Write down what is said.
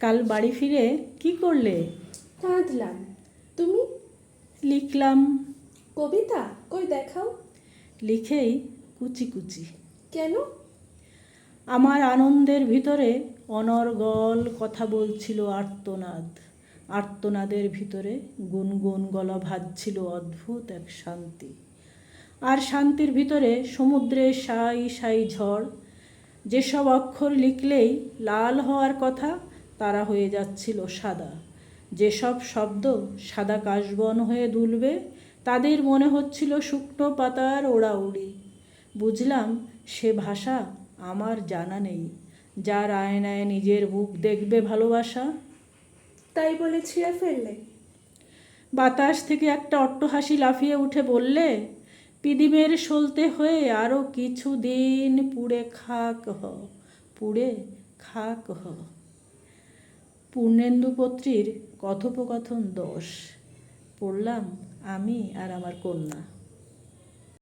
কাল বাড়ি ফিরে কি করলে? কাঁদলাম। তুমি? লিখলাম। কবিতা? কই দেখাও। লিখেই কুচি কুচি। কেন? আমার আনন্দের ভিতরে অনর্গল কথা বলছিল আর্তনাদ। আর্তনাদের ভিতরে গুনগুন গলা ভাজছিল অদ্ভুত এক শান্তি। আর শান্তির ভিতরে সমুদ্রের সাই সাই ঝড়। যেসব অক্ষর লিখলেই লাল হওয়ার কথা তারা হয়ে যাচ্ছিল সাদা। যেসব শব্দ সাদা কাশবন হয়ে দুলবে তাদের মনে হচ্ছিল শুকনো পাতার ওড়াউড়ি। বুঝলাম সে ভাষা আমার জানা নেই, যার আয়নায় নিজের মুখ দেখবে ভালোবাসা। তাই বলে ছিঁড়ে ফেললে? বাতাস থেকে একটা অট্টহাসি লাফিয়ে উঠে বললে, পিদিমের সলতে হয়ে আরও কিছু দিন পুড়ে খাক হ, পুড়ে খাক হ। পূর্ণেন্দু পত্রীর কথোপকথন 10 পড়লাম আমি আর আমার কন্যা।